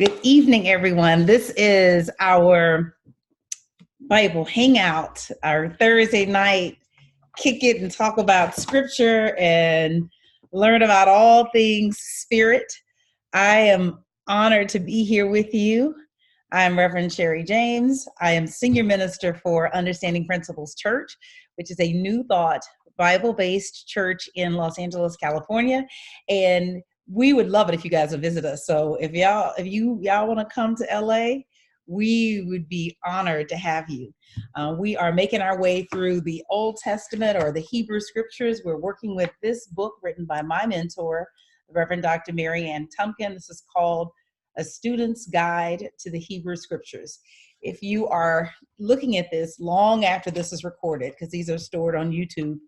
Good evening, everyone. This is our Bible Hangout, our Thursday night kick it and talk about scripture and learn about all things spirit. I am honored to be here with you. I'm Reverend SherriDeniseJames. I am Senior Minister for Understanding Principles Church, which is a New Thought Bible-based church in Los Angeles, California. And we would love it if you guys would visit us. So if y'all want to come to LA, we would be honored to have you. We are making our way through the Old Testament or the Hebrew Scriptures. We're working with this book written by my mentor, Reverend Dr. Mary Ann Tumpkin. This is called A Student's Guide to the Hebrew Scriptures. If you are looking at this long after this is recorded, because these are stored on YouTube,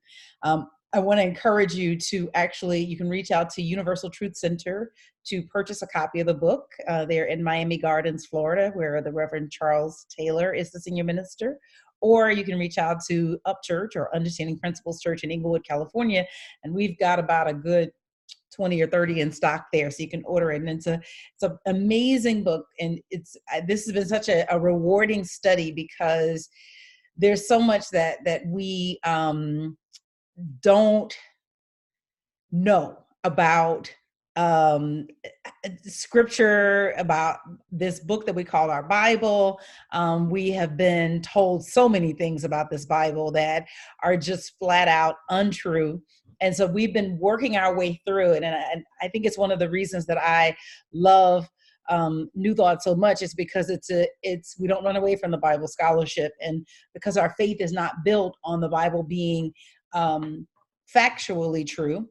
I want to encourage you to you can reach out to Universal Truth Center to purchase a copy of the book. They're in Miami Gardens, Florida, where the Reverend Charles Taylor is the senior minister. Or you can reach out to Up Church or Understanding Principles Church in Inglewood, California. And we've got about a good 20 or 30 in stock there, so you can order it. And it's an amazing book. And this has been such a rewarding study because there's so much that we don't know about scripture, about this book that we call our Bible. We have been told so many things about this Bible that are just flat out untrue. And so we've been working our way through it. And I think it's one of the reasons that I love New Thought so much, is because we don't run away from the Bible scholarship, and because our faith is not built on the Bible being factually true,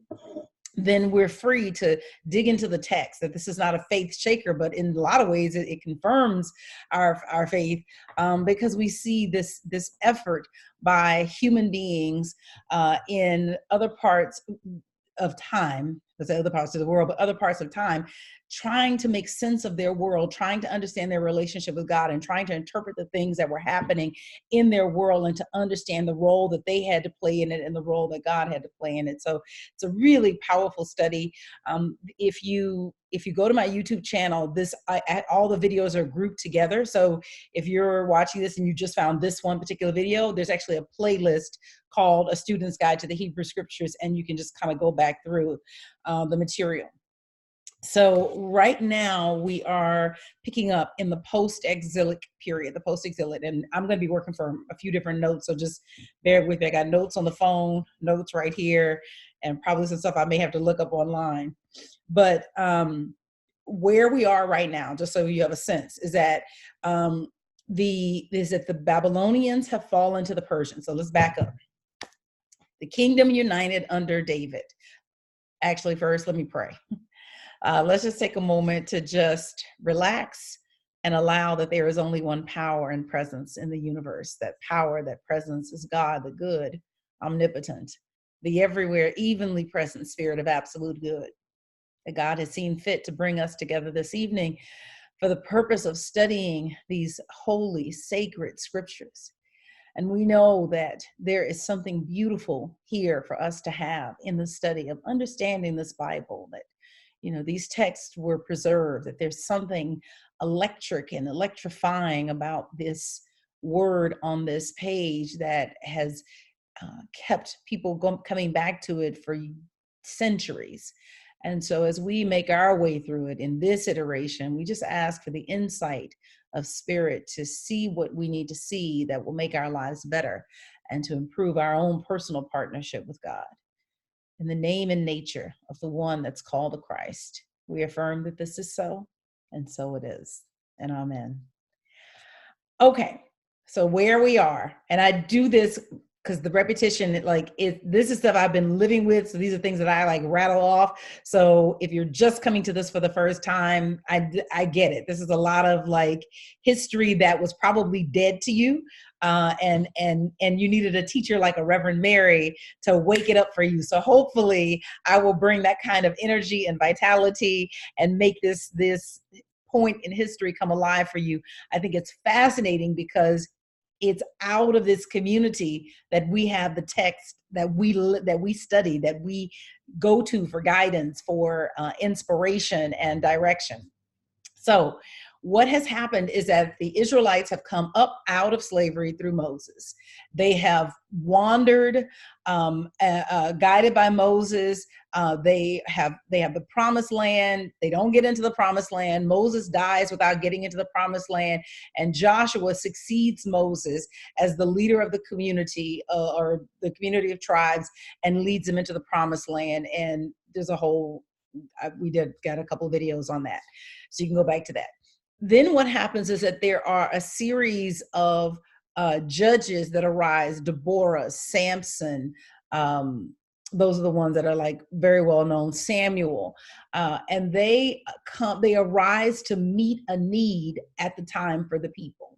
then we're free to dig into the text. That this is not a faith shaker, but in a lot of ways it confirms our faith, because we see this effort by human beings in other parts of time, let's say other parts of the world, but other parts of time, trying to make sense of their world, trying to understand their relationship with God, and trying to interpret the things that were happening in their world, and to understand the role that they had to play in it and the role that God had to play in it. So it's a really powerful study. If you go to my YouTube channel, all the videos are grouped together. So if you're watching this and you just found this one particular video, there's actually a playlist called A Student's Guide to the Hebrew Scriptures, and you can just kind of go back through the material. So right now we are picking up in the post-exilic period, and I'm going to be working from a few different notes, so just bear with me. I got notes on the phone, notes right here, and probably some stuff I may have to look up online. But where we are right now, just so you have a sense, is that the Babylonians have fallen to the Persians. So let's back up. The kingdom united under David. Actually, first, let me pray. Let's just take a moment to just relax and allow that there is only one power and presence in the universe. That power, that presence is God, the good, omnipotent, the everywhere evenly present spirit of absolute good. That God has seen fit to bring us together this evening for the purpose of studying these holy, sacred scriptures. And we know that there is something beautiful here for us to have in the study of understanding this Bible, that these texts were preserved, that there's something electric and electrifying about this word on this page that has kept people coming back to it for centuries. And so as we make our way through it in this iteration, we just ask for the insight of spirit to see what we need to see that will make our lives better, and to improve our own personal partnership with God. In the name and nature of the one that's called the Christ, we affirm that this is so, and so it is. And amen. Okay, so where we are, and I do this because the repetition, this is stuff I've been living with. So these are things that I rattle off. So if you're just coming to this for the first time, I get it. This is a lot of history that was probably dead to you. And you needed a teacher like a Reverend Mary to wake it up for you. So hopefully I will bring that kind of energy and vitality and make this point in history come alive for you. I think it's fascinating because it's out of this community that we have the text that we study, that we go to for guidance, for inspiration and direction. So what has happened is that the Israelites have come up out of slavery through Moses. They have wandered, guided by Moses. They have the promised land. They don't get into the promised land. Moses dies without getting into the promised land, and Joshua succeeds Moses as the leader of the community, or the community of tribes, and leads them into the promised land. And there's a whole, got a couple of videos on that, so you can go back to that. Then what happens is that there are a series of judges that arise: Deborah, Samson. Those are the ones that are like very well known. Samuel, and they arise to meet a need at the time for the people.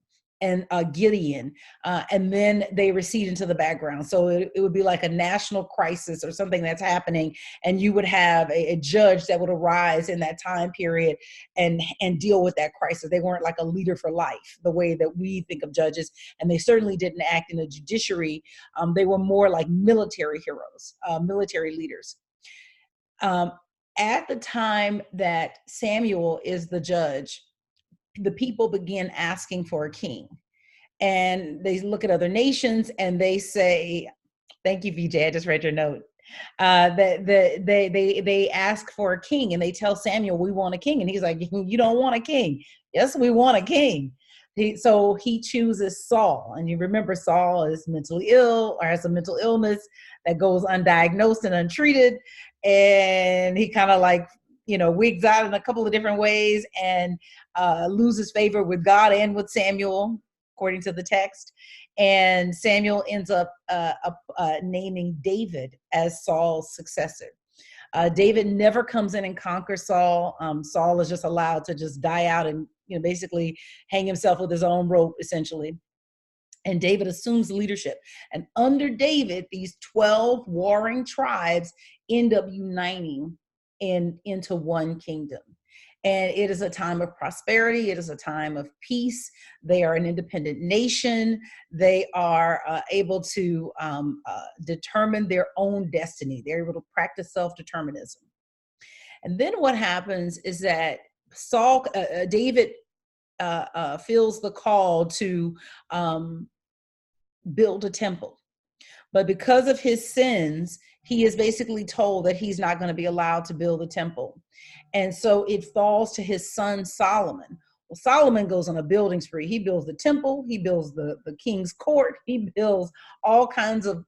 And Gideon, and then they recede into the background. So it would be like a national crisis or something that's happening, and you would have a judge that would arise in that time period and deal with that crisis. They weren't like a leader for life, the way that we think of judges, and they certainly didn't act in the judiciary. They were more like military heroes, military leaders. At the time that Samuel is the judge, the people begin asking for a king. And they look at other nations and they say, thank you, VJ, I just read your note. They ask for a king, and they tell Samuel, we want a king. And he's like, you don't want a king? Yes, we want a king. So he chooses Saul. And you remember, Saul is mentally ill, or has a mental illness that goes undiagnosed and untreated. And he kind of like, wigs out in a couple of different ways, and loses favor with God and with Samuel, according to the text. And Samuel ends up naming David as Saul's successor. David never comes in and conquers Saul. Saul is just allowed to just die out and basically hang himself with his own rope, essentially. And David assumes leadership. And under David, these 12 warring tribes end up uniting into one kingdom. And it is a time of prosperity. It is a time of peace. They are an independent nation. They are able to determine their own destiny. They're able to practice self-determinism. And then what happens is that David feels the call to build a temple. But because of his sins, he is basically told that he's not going to be allowed to build a temple. And so it falls to his son, Solomon. Well, Solomon goes on a building spree. He builds the temple. He builds the king's court. He builds all kinds of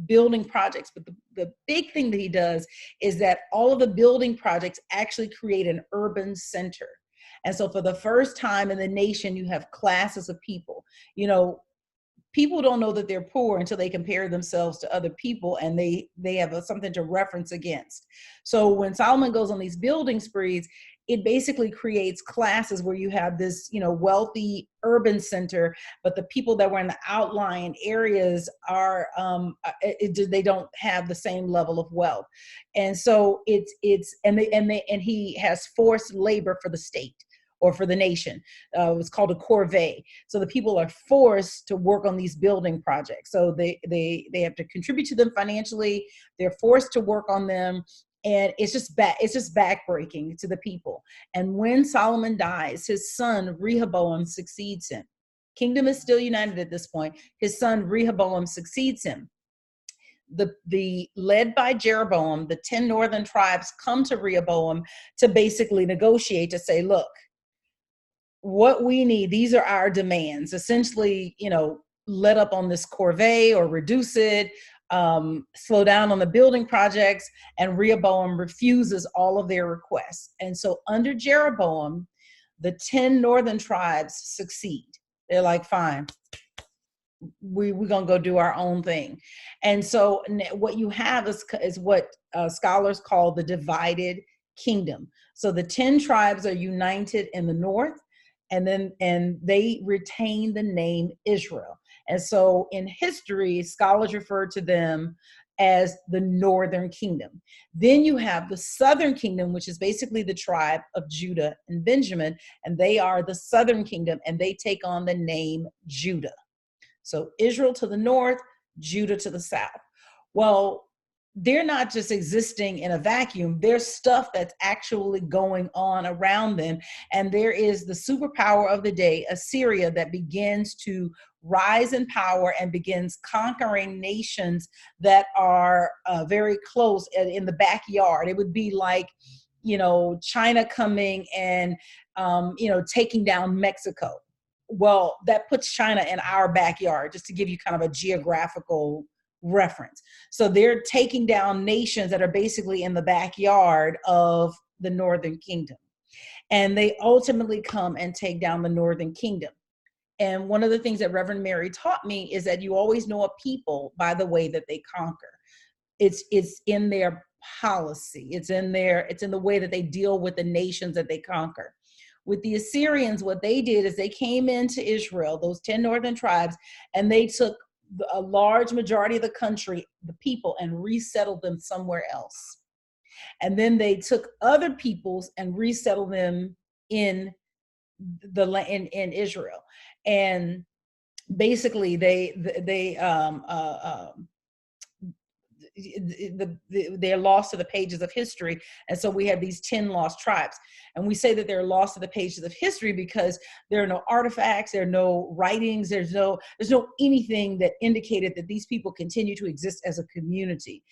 building projects. But the big thing that he does is that all of the building projects actually create an urban center. And so for the first time in the nation, you have classes of people. People don't know that they're poor until they compare themselves to other people, and they have something to reference against. So when Solomon goes on these building sprees, it basically creates classes where you have this, wealthy urban center, but the people that were in the outlying areas are, they don't have the same level of wealth. And so and he has forced labor for the state, or for the nation. It's called a corvée. So the people are forced to work on these building projects. So they have to contribute to them financially. They're forced to work on them. And it's just backbreaking to the people. And when Solomon dies, his son Rehoboam succeeds him. Kingdom is still united at this point. His son Rehoboam succeeds him. The led by Jeroboam, the 10 northern tribes come to Rehoboam to basically negotiate, to say, look, what we need, these are our demands. Essentially, let up on this corvée or reduce it, slow down on the building projects. And Rehoboam refuses all of their requests. And so under Jeroboam, the 10 northern tribes succeed. They're like, fine, we're going to go do our own thing. And so what you have is what scholars call the divided kingdom. So the 10 tribes are united in the north, and they retain the name Israel. And so in history, scholars refer to them as the northern kingdom. Then you have the southern kingdom, which is basically the tribe of Judah and Benjamin, and they are the southern kingdom, and they take on the name Judah. So Israel to the north, Judah to the south. Well, they're not just existing in a vacuum. There's stuff that's actually going on around them. And there is the superpower of the day, Assyria, that begins to rise in power and begins conquering nations that are very close in the backyard. It would be like, China coming and, taking down Mexico. Well, that puts China in our backyard, just to give you kind of a geographical reference. So they're taking down nations that are basically in the backyard of the Northern Kingdom. And they ultimately come and take down the Northern Kingdom. And one of the things that Reverend Mary taught me is that you always know a people by the way that they conquer. It's in their policy. It's in the way that they deal with the nations that they conquer. With the Assyrians, what they did is they came into Israel, those 10 northern tribes, and they took a large majority of the country, the people, and resettled them somewhere else. And then they took other peoples and resettled them in Israel. And basically they're lost to the pages of history. And so we have these 10 lost tribes. And we say that they're lost to the pages of history because there are no artifacts, there are no writings, there's no anything that indicated that these people continue to exist as a community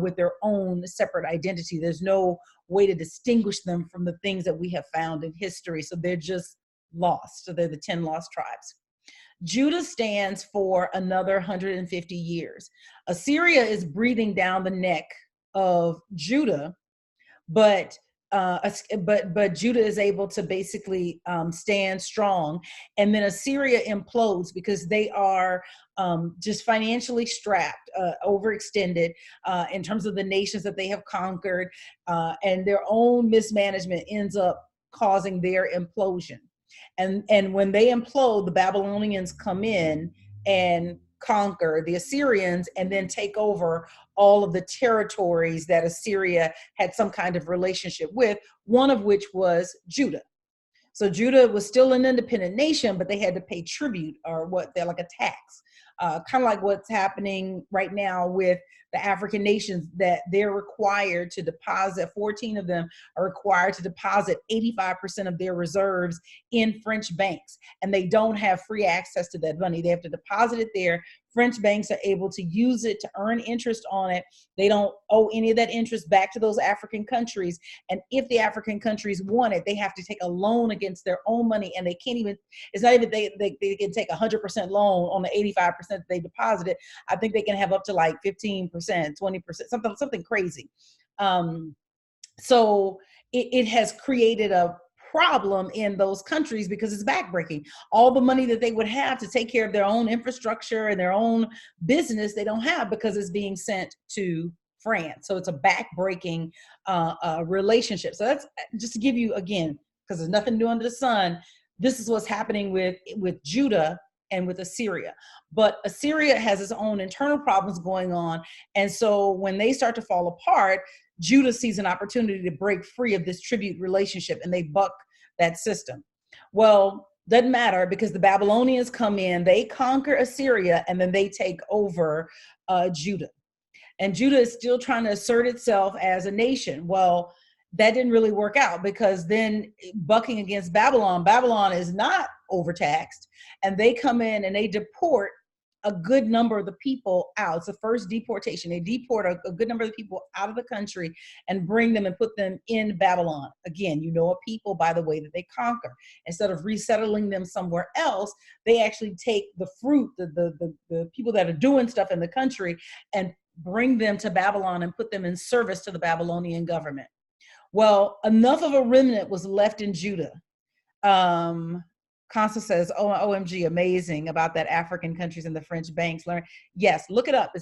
with their own separate identity. There's no way to distinguish them from the things that we have found in history. So they're just lost. So they're the 10 lost tribes. Judah stands for another 150 years. Assyria is breathing down the neck of Judah, but Judah is able to basically stand strong. And then Assyria implodes because they are just financially strapped, overextended in terms of the nations that they have conquered, and their own mismanagement ends up causing their implosion. And when they implode, the Babylonians come in and conquer the Assyrians and then take over all of the territories that Assyria had some kind of relationship with, one of which was Judah. So Judah was still an independent nation, but they had to pay tribute, or what they're like a tax, kind of like what's happening right now with the African nations, that they're required to deposit, 14 of them are required to deposit 85% of their reserves in French banks. And they don't have free access to that money. They have to deposit it there. French banks are able to use it to earn interest on it. They don't owe any of that interest back to those African countries. And if the African countries want it, they have to take a loan against their own money. And they can't even, it's not even, they can take 100% loan on the 85% that they deposited. I think they can have up to like 15%, 20%, something crazy. So it has created a problem in those countries because it's backbreaking. All the money that they would have to take care of their own infrastructure and their own business, they don't have because it's being sent to France. So it's a backbreaking relationship. So that's just to give you, again, because there's nothing new under the sun, this is what's happening with Judah and with Assyria. But Assyria has its own internal problems going on. And so when they start to fall apart, Judah sees an opportunity to break free of this tribute relationship, and they buck that system. Well, doesn't matter, because the Babylonians come in, they conquer Assyria, and then they take over Judah. And Judah is still trying to assert itself as a nation. Well, that didn't really work out, because then bucking against Babylon is not overtaxed, and they come in and they deport a good number of the people out. It's the first deportation. They deport a good number of the people out of the country and bring them and put them in Babylon. Again, a people by the way that they conquer. Instead of resettling them somewhere else, they actually take the fruit, the people that are doing stuff in the country, and bring them to Babylon and put them in service to the Babylonian government. Well, enough of a remnant was left in Judah. Constance says, "Oh, OMG, amazing about that African countries and the French banks." Learn, yes, look it up.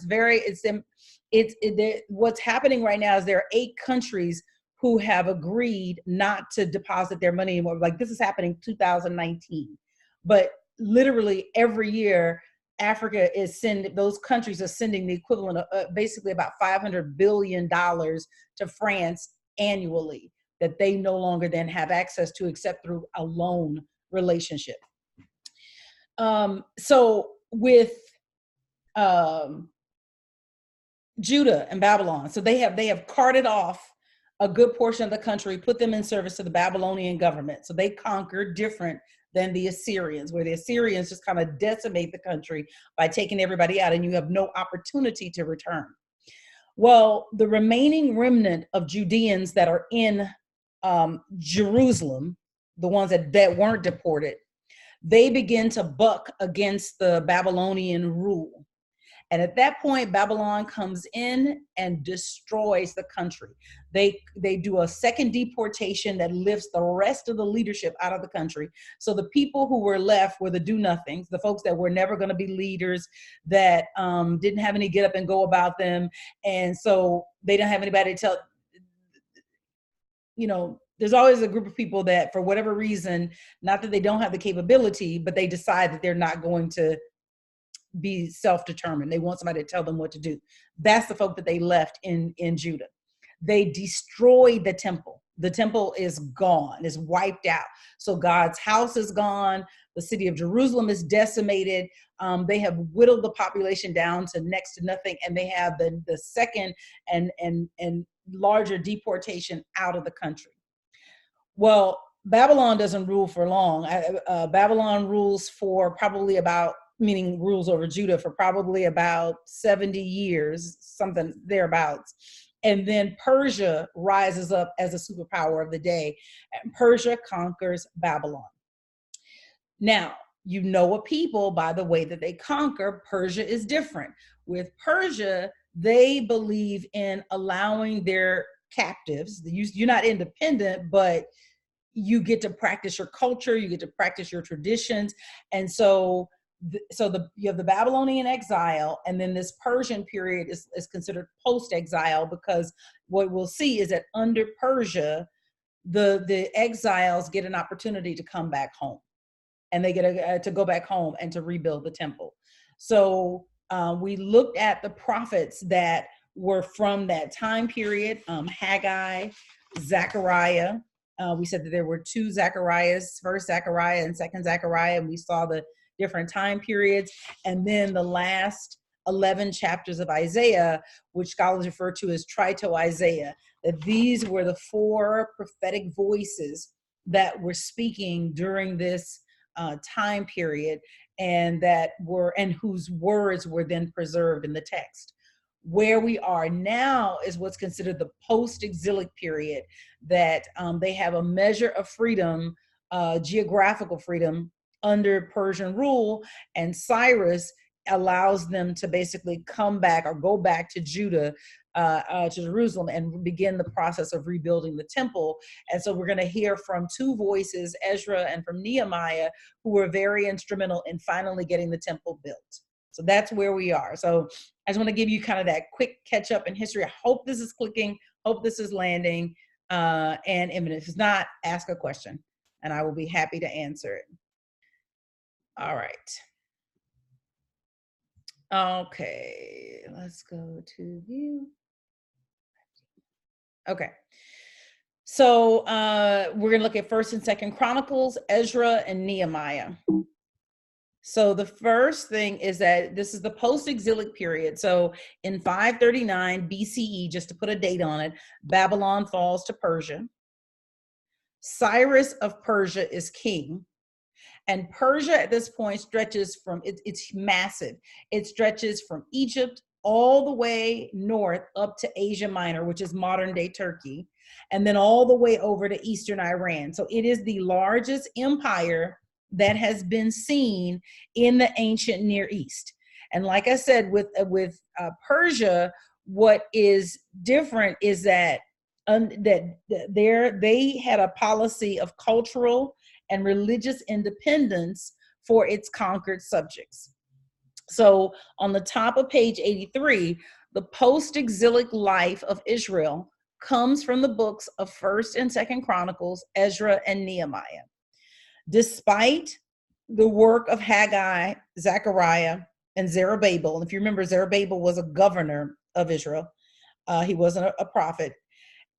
What's happening right now is there are 8 countries who have agreed not to deposit their money anymore. Like, this is happening 2019, but literally every year, those countries are sending the equivalent of basically about $500 billion to France annually that they no longer then have access to except through a loan relationship. So with Judah and Babylon. So they have carted off a good portion of the country, put them in service to the Babylonian government. So they conquered different than the Assyrians, where the Assyrians just kind of decimate the country by taking everybody out, and you have no opportunity to return. Well, the remaining remnant of Judeans that are in Jerusalem, the ones that weren't deported, they begin to buck against the Babylonian rule. And at that point, Babylon comes in and destroys the country. They do a second deportation that lifts the rest of the leadership out of the country. So the people who were left were the do-nothings, the folks that were never going to be leaders, that didn't have any get up and go about them. And so they don't have anybody to tell, there's always a group of people that, for whatever reason, not that they don't have the capability, but they decide that they're not going to be self-determined. They want somebody to tell them what to do. That's the folk that they left in Judah. They destroyed the temple. The temple is gone, is wiped out. So God's house is gone. The city of Jerusalem is decimated. They have whittled the population down to next to nothing, and they have the second and larger deportation out of the country. Well, Babylon doesn't rule for long. Babylon rules for probably rules over Judah for probably about 70 years, something thereabouts. And then Persia rises up as a superpower of the day, and Persia conquers Babylon. Now, a people by the way that they conquer. Persia is different. With Persia, they believe in allowing their captives. You're not independent, but you get to practice your culture, you get to practice your traditions. And so you have the Babylonian exile, and then this Persian period is considered post-exile, because what we'll see is that under Persia, the exiles get an opportunity to come back home, and they get to go back home and to rebuild the temple. So we looked at the prophets that were from that time period, Haggai, Zechariah. We said that there were two Zechariahs, first Zechariah and second Zechariah, and we saw the different time periods. And then the last 11 chapters of Isaiah, which scholars refer to as Trito-Isaiah, that these were the four prophetic voices that were speaking during this time period, and whose words were then preserved in the text. Where we are now is what's considered the post-exilic period, that they have a measure of freedom, geographical freedom, under Persian rule, and Cyrus allows them to basically come back or go back to Judah, to Jerusalem, and begin the process of rebuilding the temple. And so we're going to hear from two voices, Ezra and from Nehemiah, who were very instrumental in finally getting the temple built. So that's where we are. So I just want to give you kind of that quick catch up in history. I hope this is clicking, hope this is landing, and if it's not, ask a question and I will be happy to answer it. All right. Okay, let's go to view. Okay. So we're going to look at 1st and 2nd Chronicles, Ezra, and Nehemiah. So the first thing is that this is the post-exilic period. So in 539 BCE, just to put a date on it, Babylon falls to Persia. Cyrus of Persia is king. And Persia at this point stretches from, it's massive. It stretches from Egypt all the way north up to Asia Minor, which is modern day Turkey, and then all the way over to Eastern Iran. So it is the largest empire that has been seen in the ancient Near East. And like I said, with Persia, what is different is that they had a policy of cultural and religious independence for its conquered subjects. So on the top of page 83, the post-exilic life of Israel comes from the books of 1st and 2nd Chronicles, Ezra, and Nehemiah. Despite the work of Haggai, Zechariah, and Zerubbabel, and if you remember, Zerubbabel was a governor of Israel. He wasn't a prophet.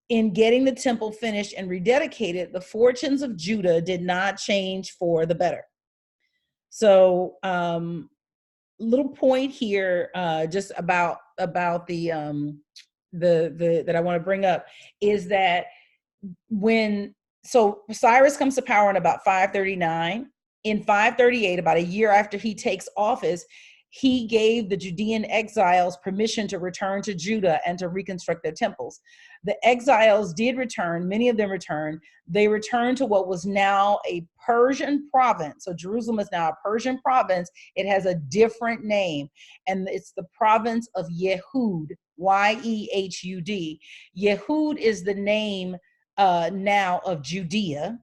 In getting the temple finished and rededicated, the fortunes of Judah did not change for the better. So little point here, just about the that I want to bring up is that so Cyrus comes to power in about 539. In 538, about a year after he takes office, he gave the Judean exiles permission to return to Judah and to reconstruct their temples. The exiles did return, many of them returned. They returned to what was now a Persian province. So Jerusalem is now a Persian province. It has a different name, and it's the province of Yehud, Yehud. Yehud is the name now of Judea,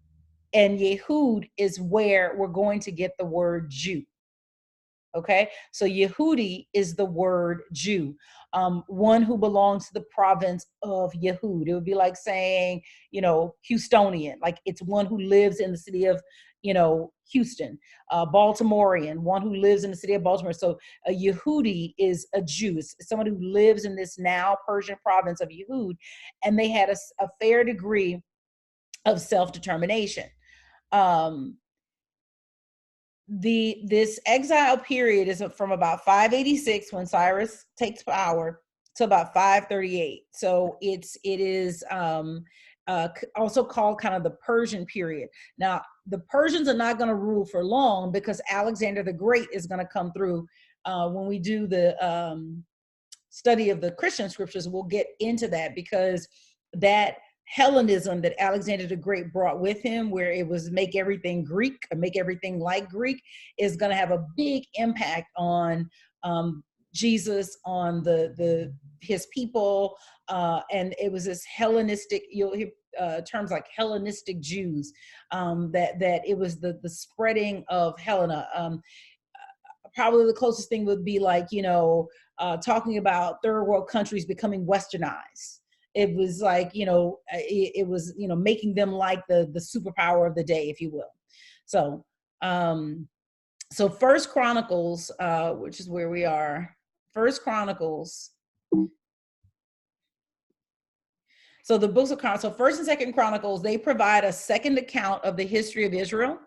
and Yehud is where we're going to get the word Jew. Okay, so Yehudi is the word Jew, one who belongs to the province of Yehud. It would be like saying, Houstonian, like it's one who lives in the city of, Houston. Baltimorean, one who lives in the city of Baltimore. So a Yehudi is a Jew. It's someone who lives in this now Persian province of Yehud, and they had a fair degree of self-determination. This exile period is from about 586, when Cyrus takes power, to about 538. So it is also called kind of the Persian period. Now, the Persians are not going to rule for long, because Alexander the Great is going to come through. When we do the study of the Christian scriptures, we'll get into that, because that Hellenism that Alexander the Great brought with him, where it was make everything Greek or make everything like Greek, is going to have a big impact on Jesus, on his people, and it was this Hellenistic. You'll hear terms like Hellenistic Jews. That it was the spreading of Helena. Probably the closest thing would be like talking about third world countries becoming westernized. It was like, it was, making them like the superpower of the day, if you will. So, so First Chronicles, which is where we are, First Chronicles. So the books of Chronicles, so First and Second Chronicles, they provide a second account of the history of Israel.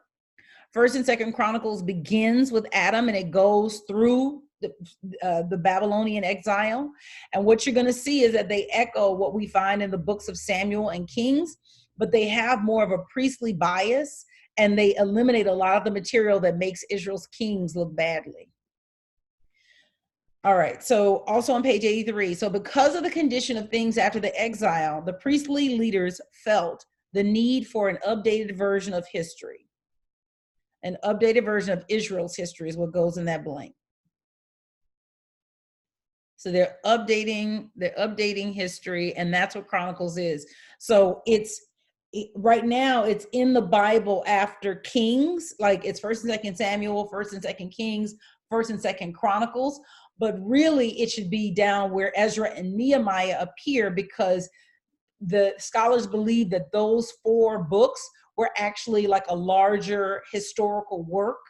First and Second Chronicles begins with Adam, and it goes through the Babylonian exile. And what you're going to see is that they echo what we find in the books of Samuel and Kings, but they have more of a priestly bias, and they eliminate a lot of the material that makes Israel's kings look badly. All right, so also on page 83, so because of the condition of things after the exile, the priestly leaders felt the need for an updated version of history. An updated version of Israel's history is what goes in that blank. So they're updating history, and that's what Chronicles is. So right now it's in the Bible after Kings, like it's First and Second Samuel, First and Second Kings, First and Second Chronicles, but really it should be down where Ezra and Nehemiah appear, because the scholars believe that those 4 books were actually like a larger historical work,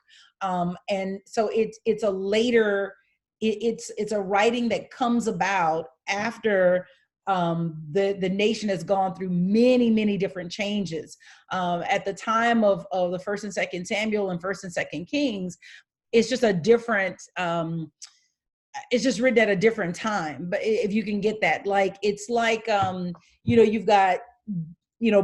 and so it's a later. It's a writing that comes about after the nation has gone through many different changes. At the time of the First and Second Samuel and First and Second Kings, it's just a different. It's just written at a different time. But if you can get that, like it's like you've got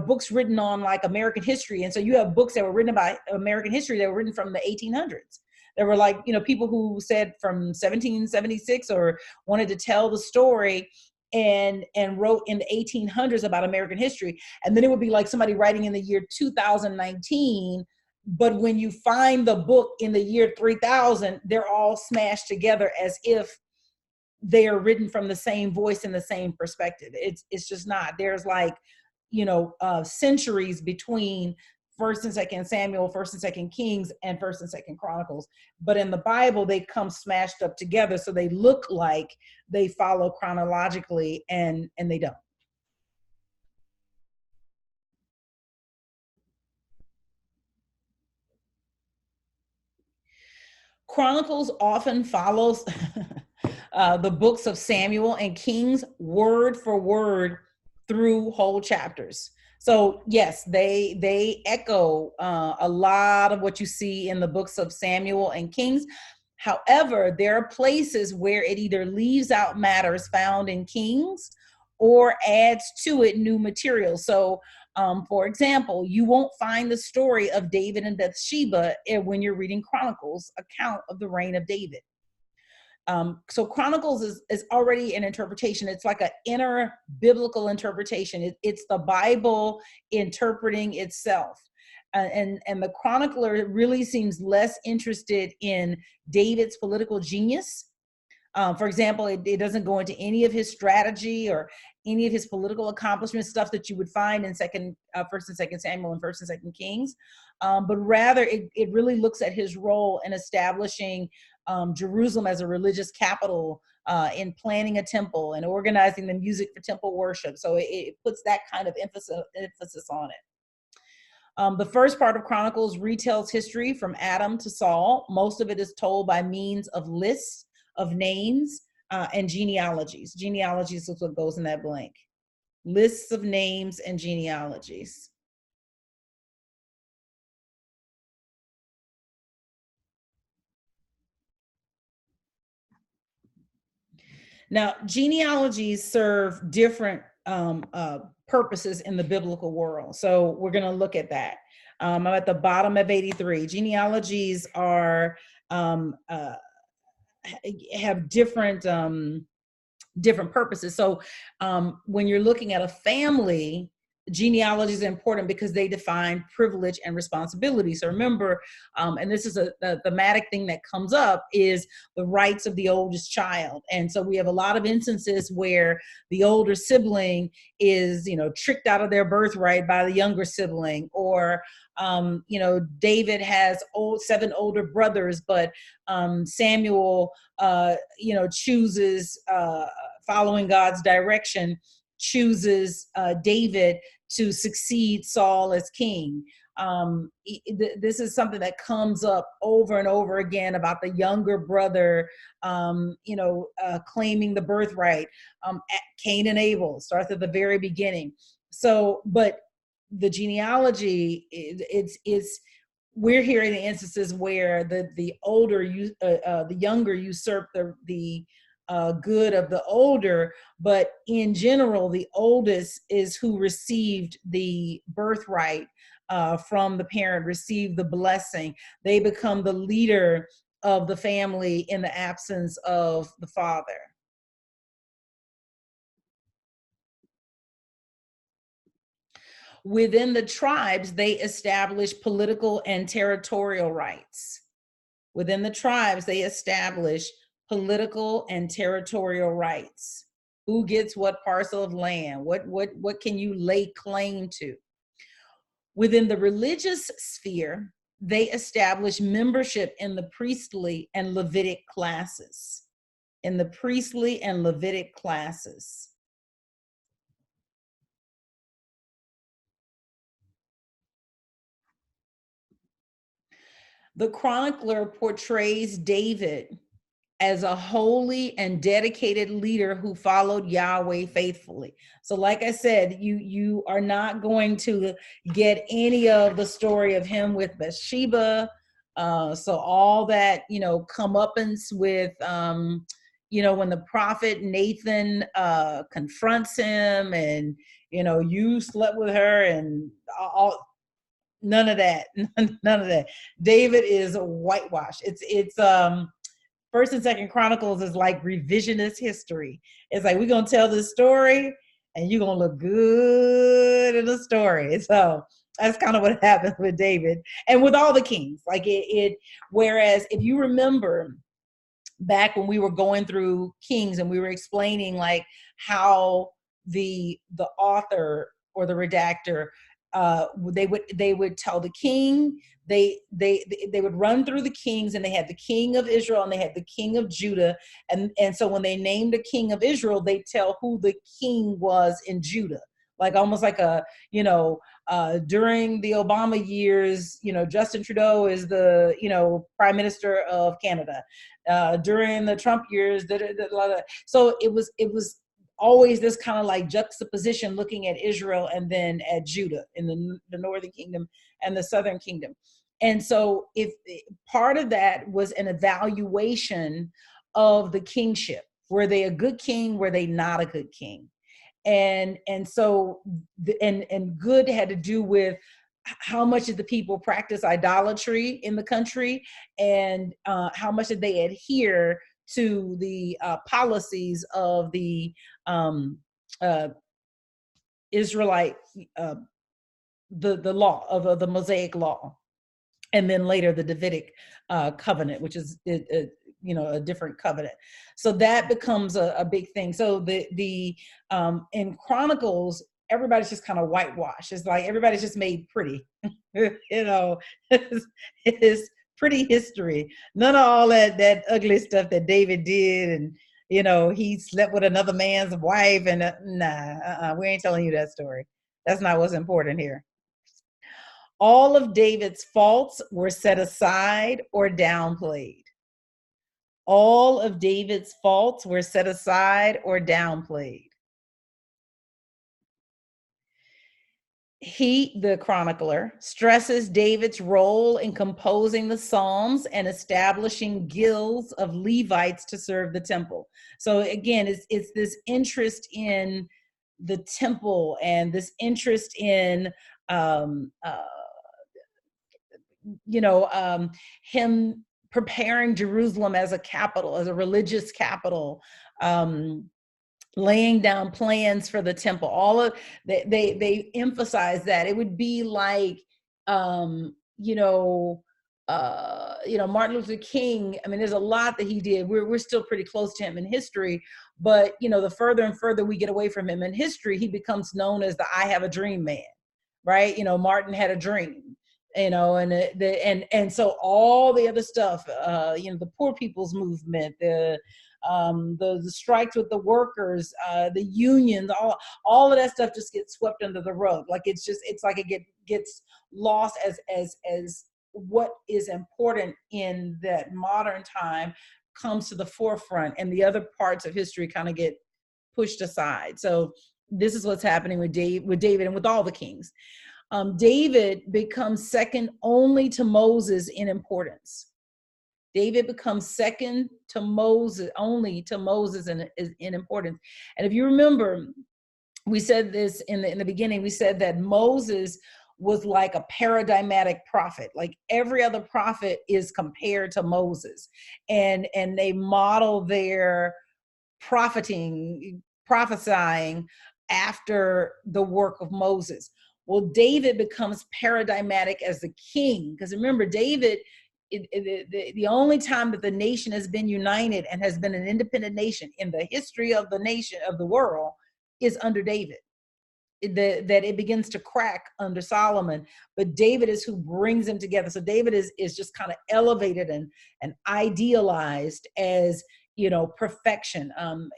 books written on like American history, and so you have books that were written about American history that were written from the 1800s. There were like, people who said from 1776 or wanted to tell the story and wrote in the 1800s about American history. And then it would be like somebody writing in the year 2019. But when you find the book in the year 3000, they're all smashed together as if they are written from the same voice and the same perspective. It's just not. There's like, centuries between First and Second Samuel, First and Second Kings, and First and Second Chronicles. But in the Bible, they come smashed up together, so they look like they follow chronologically, and they don't. Chronicles often follows the books of Samuel and Kings word for word through whole chapters. So yes, they echo a lot of what you see in the books of Samuel and Kings. However, there are places where it either leaves out matters found in Kings or adds to it new material. So, for example, you won't find the story of David and Bathsheba when you're reading Chronicles account of the reign of David. So Chronicles is already an interpretation. It's like an inner biblical interpretation. It's the Bible interpreting itself. And the chronicler really seems less interested in David's political genius. For example, it doesn't go into any of his strategy or any of his political accomplishments, stuff that you would find in First and Second Samuel and First and Second Kings, but rather it really looks at his role in establishing Jerusalem as a religious capital, in planning a temple and organizing the music for temple worship. So it puts that kind of emphasis on it. The first part of Chronicles retells history from Adam to Saul. Most of it is told by means of lists of names and genealogies. Genealogies is what goes in that blank. Lists of names and genealogies. Now, genealogies serve different purposes in the biblical world. So we're going to look at that. I'm at the bottom of 83. Genealogies are have different purposes. So when you're looking at a family, genealogy is important because they define privilege and responsibility. So remember, and this is a thematic thing that comes up, is the rights of the oldest child. And so we have a lot of instances where the older sibling is, tricked out of their birthright by the younger sibling, or David has 7 older brothers, but Samuel, chooses, following God's direction, chooses David to succeed Saul as king. This is something that comes up over and over again about the younger brother, claiming the birthright. Cain and Abel starts at the very beginning. So, but the genealogy, we're hearing the instances where the younger usurp the good of the older, but in general, the oldest is who received the birthright from the parent, received the blessing. They become the leader of the family in the absence of the father. Within the tribes, they establish political and territorial rights. Within the tribes, they establish political and territorial rights. Who gets what parcel of land? What can you lay claim to? Within the religious sphere, they establish membership in the priestly and Levitic classes. In the priestly and Levitic classes. The chronicler portrays David as a holy and dedicated leader who followed Yahweh faithfully. So like I said, you are not going to get any of the story of him with Bathsheba. So all that, comeuppance with, when the prophet Nathan confronts him and, you slept with her and all. None of that. None of that. David is a whitewash. It's First and Second Chronicles is like revisionist history. It's like, we're going to tell this story and you're going to look good in the story. So that's kind of what happened with David and with all the kings. Like whereas if you remember back when we were going through Kings and we were explaining like how the author or the redactor, they would tell the king, they would run through the kings, and they had the king of Israel and they had the king of Judah, and so when they named a king of Israel, they tell who the king was in Judah, like almost like a during the Obama years, Justin Trudeau is the prime minister of Canada. During the Trump years, so it was always this kind of like juxtaposition, looking at Israel and then at Judah in the northern kingdom and the southern kingdom. And so if part of that was an evaluation of the kingship, were they a good king? Were they not a good king? And so good had to do with how much did the people practice idolatry in the country, and how much did they adhere to the policies of the Israelite, the law of the Mosaic law, and then later the Davidic covenant, which is a different covenant. So that becomes a big thing. So the in Chronicles, everybody's just kind of whitewashed. It's like everybody's just made pretty. It's pretty history. None of all that ugly stuff that David did, and he slept with another man's wife, and we ain't telling you that story. That's not what's important here. All of David's faults were set aside or downplayed. All of David's faults were set aside or downplayed. He, the chronicler, stresses David's role in composing the Psalms and establishing guilds of Levites to serve the temple. So again, it's this interest in the temple and this interest in him preparing Jerusalem as a capital, as a religious capital, laying down plans for the temple. All of they emphasize that. It would be like Martin Luther King. I mean, there's a lot that he did. We're still pretty close to him in history, but the further and further we get away from him in history, he becomes known as the I have a dream man, right? Martin had a dream. And so all the other stuff, the poor people's movement, the strikes with the workers, the unions, all of that stuff just gets swept under the rug. Like it's like it gets lost as what is important in that modern time comes to the forefront, and the other parts of history kind of get pushed aside. So this is what's happening with David and with all the kings. David becomes second only to Moses in importance. David becomes second to Moses, only to Moses in importance. And if you remember, we said this in the beginning, we said that Moses was like a paradigmatic prophet. Like every other prophet is compared to Moses, and they model their prophesying after the work of Moses. Well, David becomes paradigmatic as the king, because remember, David, the only time that the nation has been united and has been an independent nation in the history of the nation, of the world, is under David. That it begins to crack under Solomon, but David is who brings them together. So David is just kind of elevated and idealized as perfection.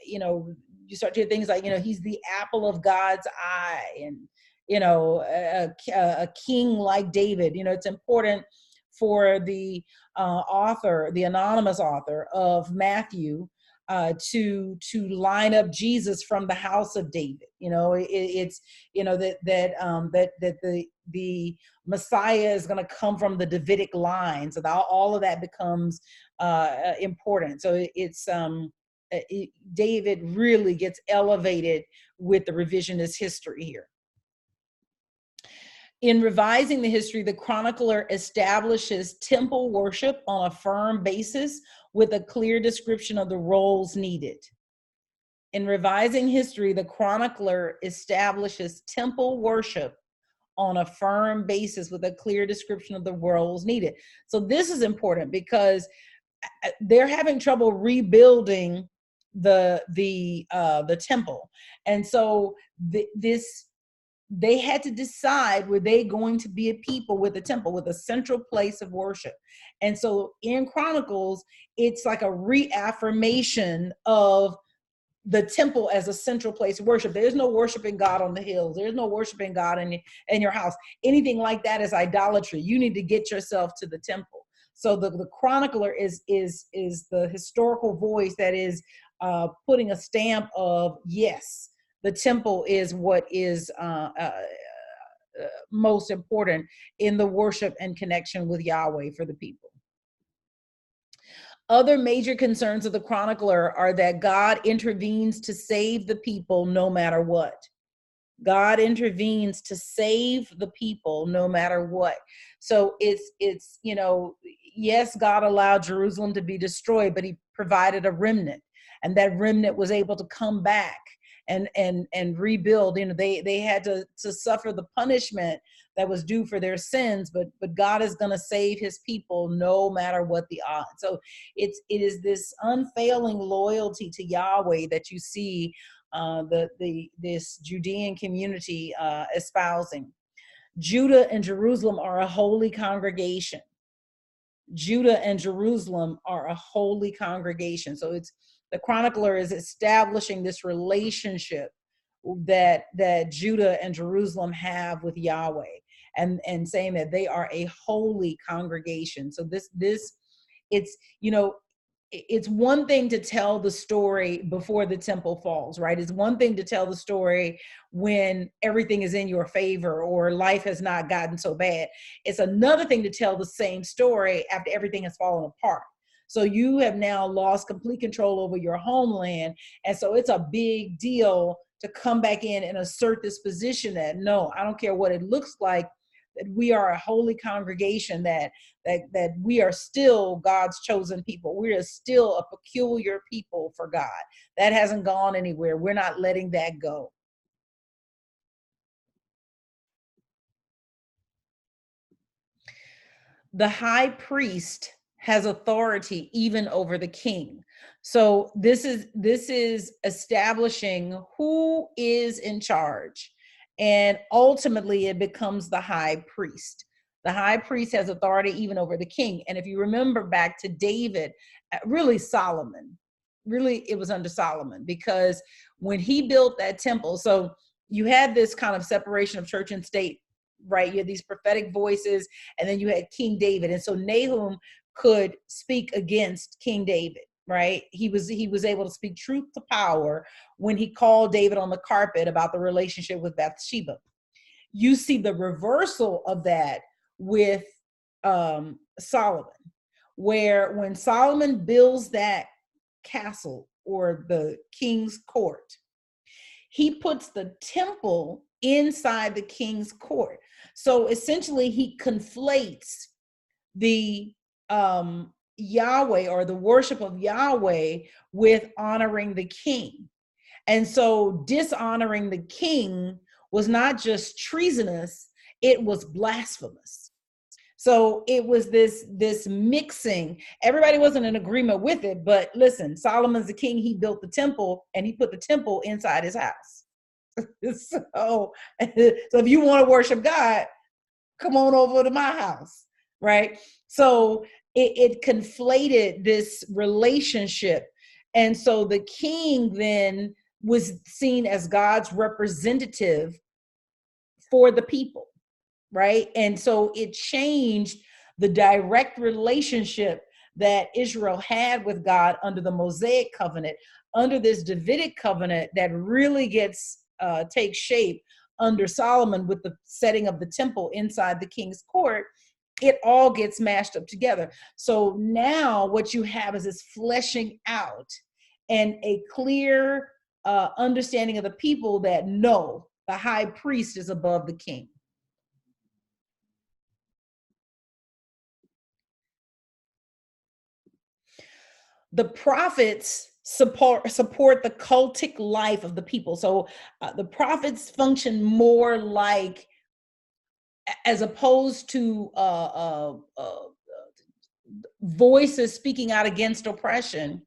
You start to hear things like he's the apple of God's eye, and a king like David. It's important for the author, the anonymous author of Matthew, to line up Jesus from the house of David. It's that the Messiah is going to come from the Davidic line. So all of that becomes important. So David really gets elevated with the revisionist history here. In revising the history, the chronicler establishes temple worship on a firm basis with a clear description of the roles needed. In revising history, the chronicler establishes temple worship on a firm basis with a clear description of the roles needed. So this is important because they're having trouble rebuilding the temple, and so they had to decide, were they going to be a people with a temple, with a central place of worship? And so in Chronicles, it's like a reaffirmation of the temple as a central place of worship. There's no worshiping God on the hills. There's no worshiping God in your house. Anything like that is idolatry. You need to get yourself to the temple. So the chronicler is the historical voice that is putting a stamp of, yes, the temple is what is most important in the worship and connection with Yahweh for the people. Other major concerns of the chronicler are that God intervenes to save the people no matter what. God intervenes to save the people no matter what. So it's yes, God allowed Jerusalem to be destroyed, but he provided a remnant, and that remnant was able to come back and rebuild. They had to suffer the punishment that was due for their sins, but God is going to save his people no matter what the odds. So it is this unfailing loyalty to Yahweh that you see this Judean community espousing. Judah and Jerusalem are a holy congregation. Judah and Jerusalem are a holy congregation. So the chronicler is establishing this relationship that Judah and Jerusalem have with Yahweh, and saying that they are a holy congregation. So it's one thing to tell the story before the temple falls, right? It's one thing to tell the story when everything is in your favor or life has not gotten so bad. It's another thing to tell the same story after everything has fallen apart. So you have now lost complete control over your homeland. And so it's a big deal to come back in and assert this position that, no, I don't care what it looks like, that we are a holy congregation, that we are still God's chosen people. We are still a peculiar people for God. That hasn't gone anywhere. We're not letting that go. The high priest has authority even over the king. So this is establishing who is in charge. And ultimately it becomes the high priest. The high priest has authority even over the king. And if you remember back to David, really Solomon, really it was under Solomon, because when he built that temple, so you had this kind of separation of church and state, right? You had these prophetic voices, and then you had King David. And so Nahum could speak against King David, right? He was able to speak truth to power when he called David on the carpet about the relationship with Bathsheba. You see the reversal of that with Solomon, where when Solomon builds that castle or the king's court, he puts the temple inside the king's court. So essentially he conflates the Yahweh, or the worship of Yahweh, with honoring the king. And so dishonoring the king was not just treasonous, it was blasphemous. So it was this mixing. Everybody wasn't in agreement with it, but listen, Solomon's the king. He built the temple, and he put the temple inside his house. So if you want to worship God, come on over to my house, right? So it conflated this relationship. And so the king then was seen as God's representative for the people, right? And so it changed the direct relationship that Israel had with God under the Mosaic covenant. Under this Davidic covenant that really takes shape under Solomon with the setting of the temple inside the king's court, it all gets mashed up together. So now what you have is this fleshing out and a clear understanding of the people that no, the high priest is above the king. The prophets support the cultic life of the people. So the prophets function more like, as opposed to voices speaking out against oppression,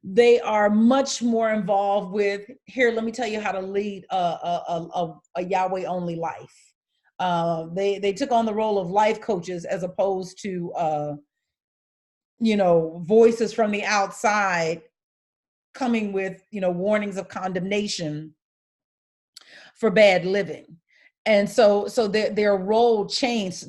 they are much more involved with, here, let me tell you how to lead a Yahweh only life. They took on the role of life coaches, as opposed to voices from the outside coming with warnings of condemnation for bad living. And so their role changed,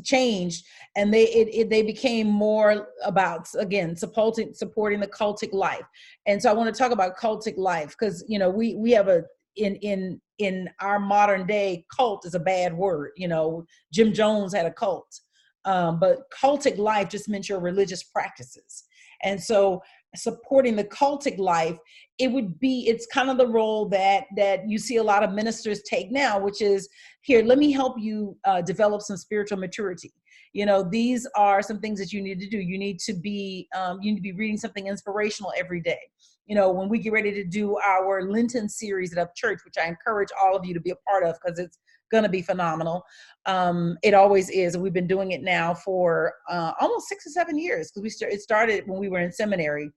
and they became more about, again, supporting the cultic life. And so I want to talk about cultic life, because we have in our modern day, cult is a bad word. You know, Jim Jones had a cult, but cultic life just meant your religious practices. And so supporting the cultic life, it's kind of the role that you see a lot of ministers take now, which is, here, let me help you develop some spiritual maturity. You know, these are some things that you need to do. You need to be reading something inspirational every day. You know, when we get ready to do our Lenten series at Up Church, which I encourage all of you to be a part of, because it's going to be phenomenal. It always is. And we've been doing it now for almost 6 or 7 years, because it started when we were in seminary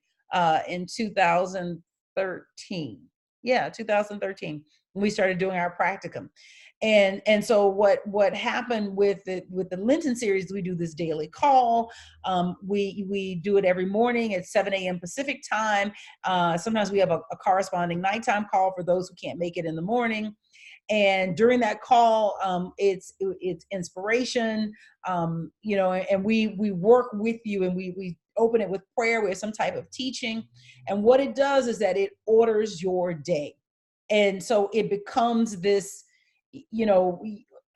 in 2013. Yeah, 2013, when we started doing our practicum. And so what happened with the Lenten series, we do this daily call. We do it every morning at 7 a.m. Pacific time. Sometimes we have a corresponding nighttime call for those who can't make it in the morning. And during that call, it's inspiration, you know, and we work with you, and we open it with prayer, with some type of teaching. And what it does is that it orders your day. And so it becomes this, you know,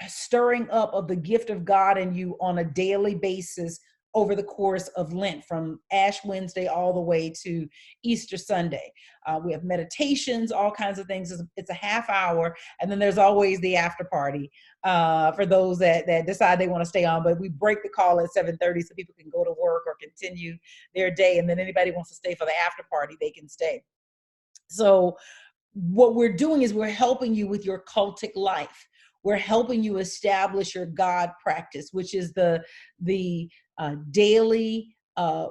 stirring up of the gift of God in you on a daily basis over the course of Lent, from Ash Wednesday all the way to Easter Sunday. We have meditations, all kinds of things. It's a half hour. And then there's always the after party for those that decide they want to stay on. But we break the call at 7:30 so people can go to work or continue their day. And then anybody wants to stay for the after party, they can stay. So what we're doing is we're helping you with your cultic life. We're helping you establish your God practice, which is the daily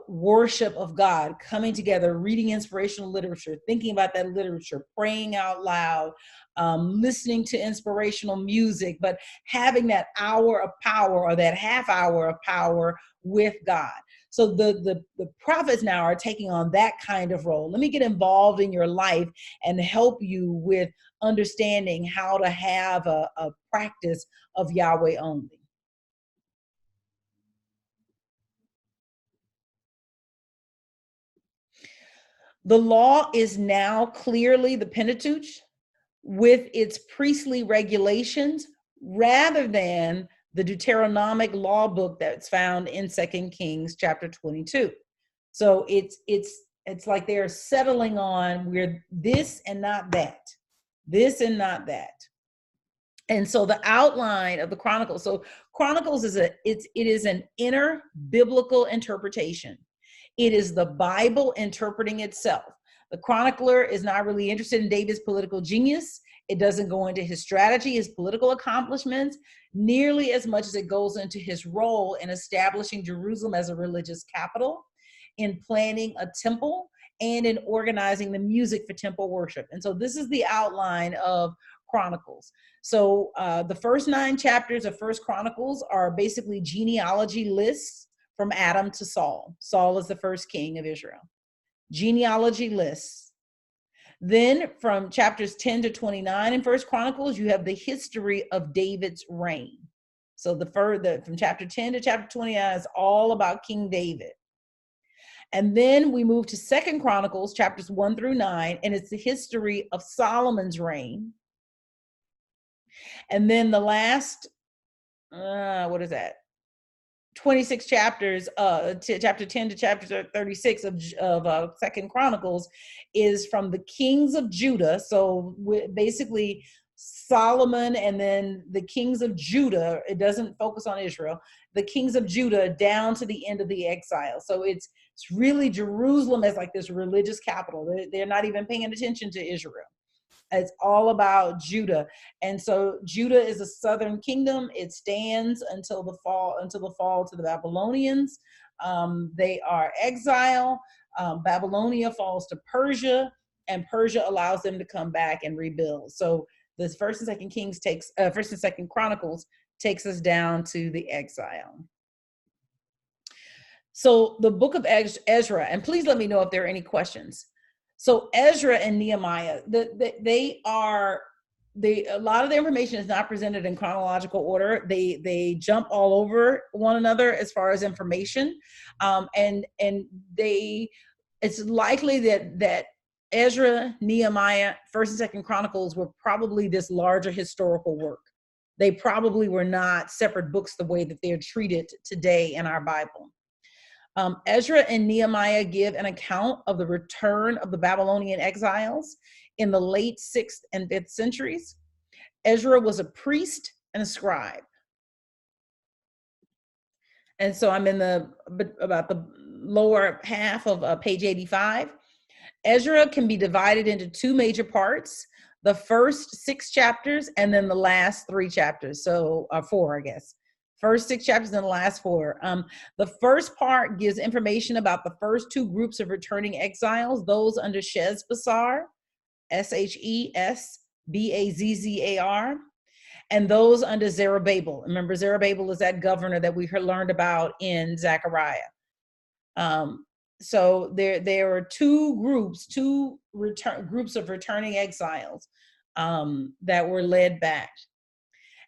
worship of God, coming together, reading inspirational literature, thinking about that literature, praying out loud, listening to inspirational music, but having that hour of power, or that half hour of power with God. So the prophets now are taking on that kind of role. Let me get involved in your life and help you with understanding how to have a practice of Yahweh only. The law is now clearly the Pentateuch with its priestly regulations, rather than the Deuteronomic law book that's found in 2 Kings chapter 22. So it's like they're settling on, we're this and not that, this and not that. And so the outline of the Chronicles, so Chronicles is it is an inner biblical interpretation. It is the Bible interpreting itself. The chronicler is not really interested in David's political genius. It doesn't go into his strategy, his political accomplishments, nearly as much as it goes into his role in establishing Jerusalem as a religious capital, in planning a temple, and in organizing the music for temple worship. And so this is the outline of Chronicles. So the first 9 chapters of First Chronicles are basically genealogy lists from Adam to Saul. Saul is the first king of Israel. Genealogy lists. Then from chapters 10 to 29 in First Chronicles, you have the history of David's reign. So from chapter 10 to chapter 29 is all about King David. And then we move to Second Chronicles, chapters 1 through 9, and it's the history of Solomon's reign. And then the last, 26 chapters, chapter 10 to chapter 36 of Second Chronicles is from the kings of Judah. So basically Solomon and then the kings of Judah. It doesn't focus on Israel. The kings of Judah down to the end of the exile. So it's really Jerusalem as like this religious capital. They're not even paying attention to Israel. It's all about Judah. And so Judah is a southern kingdom. It stands until the fall to the Babylonians. They are exile. Babylonia falls to Persia, and Persia allows them to come back and rebuild. So this First and Second Chronicles takes us down to the exile. So the book of Ezra, and please let me know if there are any questions. So Ezra and Nehemiah, a lot of the information is not presented in chronological order. They jump all over one another as far as information, and it's likely that Ezra, Nehemiah, First and Second Chronicles were probably this larger historical work. They probably were not separate books the way that they're treated today in our Bible. Ezra and Nehemiah give an account of the return of the Babylonian exiles in the late 6th and 5th centuries. Ezra was a priest and a scribe. And so I'm in about the lower half of page 85. Ezra can be divided into two major parts, the first 6 chapters and then the last 3 chapters. So 4, I guess. First 6 chapters and the last 4. The first part gives information about the first 2 groups of returning exiles, those under Sheshbazzar, Shesbazzar, and those under Zerubbabel. Remember, Zerubbabel is that governor that we learned about in Zechariah. So there are 2 groups, groups of returning exiles that were led back.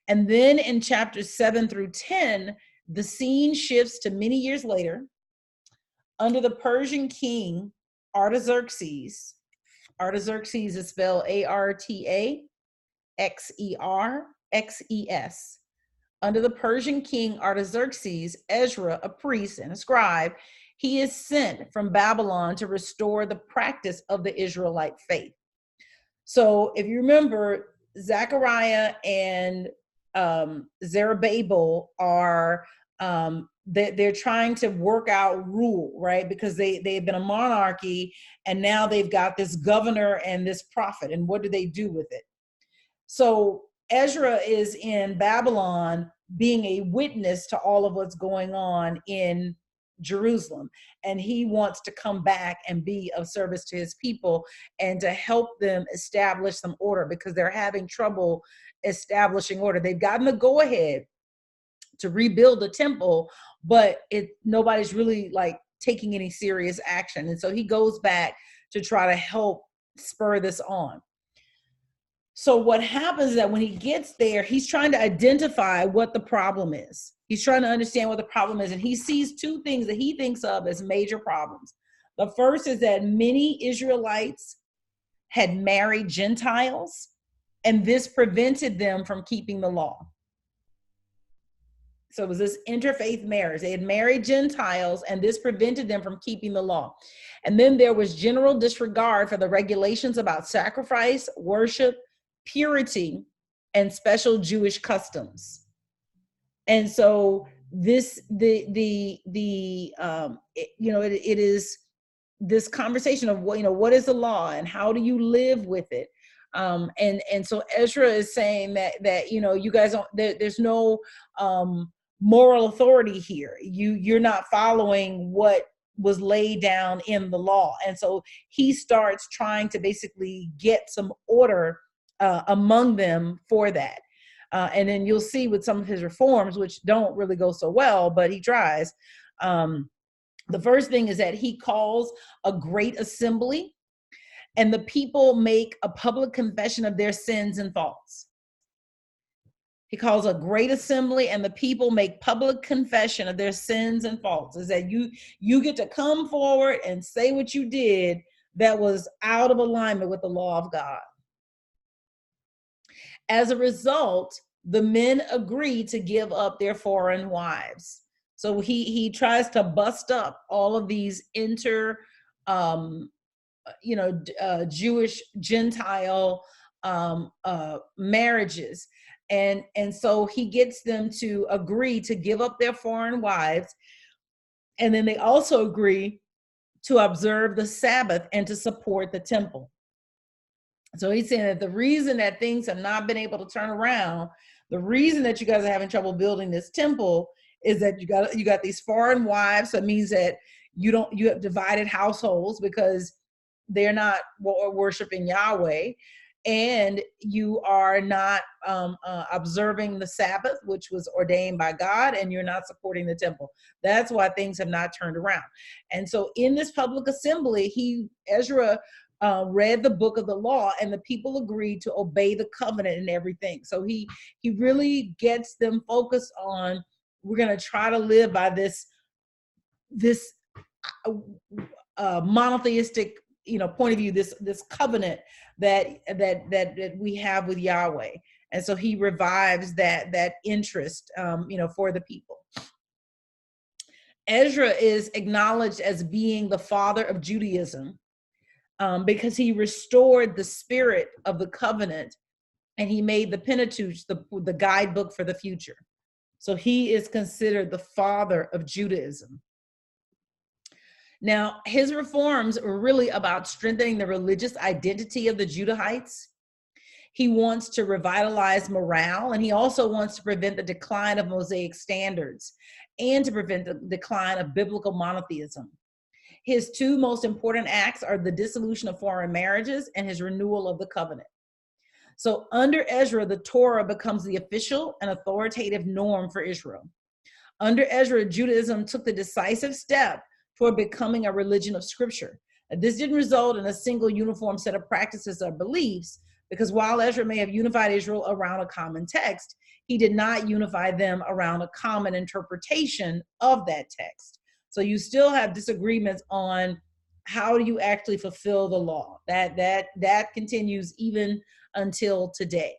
And then in chapters 7 through 10, the scene shifts to many years later under the Persian king Artaxerxes. Artaxerxes is spelled Artaxerxes. Under the Persian king Artaxerxes, Ezra, a priest and a scribe, he is sent from Babylon to restore the practice of the Israelite faith. So if you remember, Zechariah and Zerubbabel are, they're trying to work out rule, right? Because they've been a monarchy and now they've got this governor and this prophet. And what do they do with it? So Ezra is in Babylon being a witness to all of what's going on in Jerusalem. And he wants to come back and be of service to his people and to help them establish some order because they're having trouble establishing order. They've gotten the go-ahead to rebuild the temple, but nobody's really like taking any serious action. And so he goes back to try to help spur this on. So what happens is that when he gets there, he's trying to identify what the problem is. He's trying to understand what the problem is. And he sees 2 things that he thinks of as major problems. The first is that many Israelites had married Gentiles, and this prevented them from keeping the law. So it was this interfaith marriage. They had married Gentiles, and this prevented them from keeping the law. And then there was general disregard for the regulations about sacrifice, worship, purity, and special Jewish customs. And so this, it is this conversation of what is the law and how do you live with it? And so Ezra is saying that you guys don't, there's no moral authority here. You're not following what was laid down in the law. And so he starts trying to basically get some order among them for that. And then you'll see with some of his reforms, which don't really go so well, but he tries. The first thing is that he calls a great assembly, and the people make a public confession of their sins and faults. He calls a great assembly, and the people make public confession of their sins and faults. Is that you get to come forward and say what you did that was out of alignment with the law of God. As a result, the men agree to give up their foreign wives. So he tries to bust up all of these Jewish Gentile marriages. And so he gets them to agree to give up their foreign wives. And then they also agree to observe the Sabbath and to support the temple. So he's saying that the reason that things have not been able to turn around, the reason that you guys are having trouble building this temple is that you got these foreign wives. So it means that you have divided households because they're not worshiping Yahweh, and you are not observing the Sabbath, which was ordained by God, and you're not supporting the temple. That's why things have not turned around. And so in this public assembly, Ezra read the book of the law, and the people agreed to obey the covenant and everything. So he really gets them focused on, we're going to try to live by this monotheistic point of view, this covenant that we have with Yahweh. And so he revives that interest, for the people. Ezra is acknowledged as being the father of Judaism, because he restored the spirit of the covenant, and he made the Pentateuch the guidebook for the future. So he is considered the father of Judaism. Now, his reforms are really about strengthening the religious identity of the Judahites. He wants to revitalize morale, and he also wants to prevent the decline of Mosaic standards and to prevent the decline of biblical monotheism. His two most important acts are the dissolution of foreign marriages and his renewal of the covenant. So under Ezra, the Torah becomes the official and authoritative norm for Israel. Under Ezra, Judaism took the decisive step toward becoming a religion of scripture. This didn't result in a single uniform set of practices or beliefs, because while Ezra may have unified Israel around a common text, he did not unify them around a common interpretation of that text. So you still have disagreements on how do you actually fulfill the law. That continues even until today.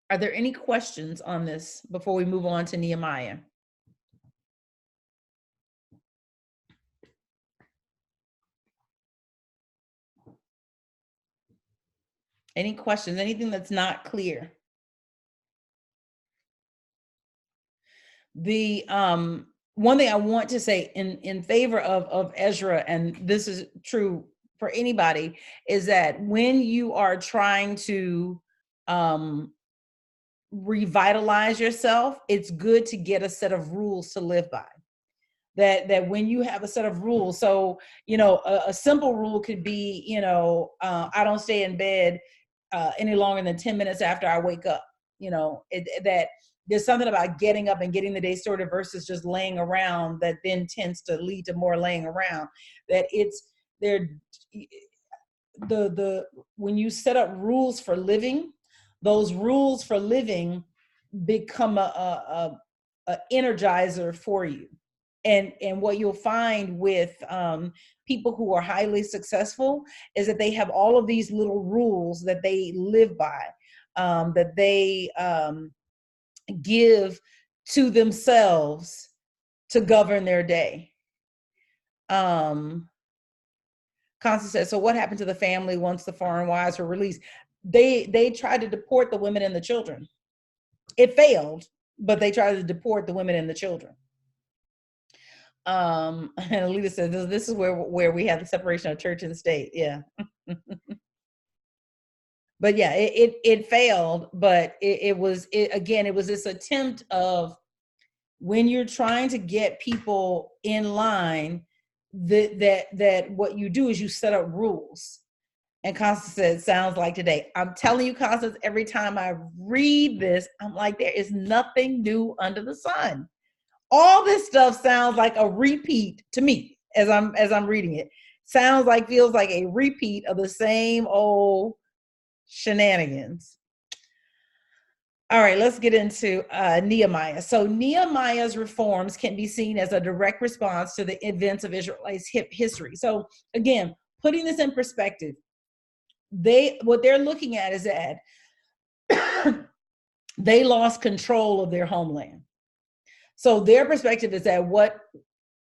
Are there any questions on this before we move on to Nehemiah? Any questions? Anything that's not clear? The one thing I want to say in favor of Ezra, and this is true for anybody, is that when you are trying to revitalize yourself, it's good to get a set of rules to live by. That when you have a set of rules, so a simple rule could be, I don't stay in bed any longer than 10 minutes after I wake up. That there's something about getting up and getting the day started versus just laying around that then tends to lead to more laying around. That it's there. When you set up rules for living, those rules for living become a energizer for you. And what you'll find with people who are highly successful is that they have all of these little rules that they live by, that they give to themselves to govern their day. Constance says, so what happened to the family once the foreign wives were released? They tried to deport the women and the children. It failed, but they tried to deport the women and the children. And Alita says, this is where we have the separation of church and state. Yeah. But yeah, it failed, but it was this attempt of, when you're trying to get people in line, that what you do is you set up rules. And Constance said, sounds like today. I'm telling you, Constance, every time I read this, I'm like, there is nothing new under the sun. All this stuff sounds like a repeat to me as I'm reading it. Feels like a repeat of the same old shenanigans. All right, let's get into Nehemiah. So Nehemiah's reforms can be seen as a direct response to the events of Israel's history. So again, putting this in perspective, what they're looking at is that they lost control of their homeland. So their perspective is that what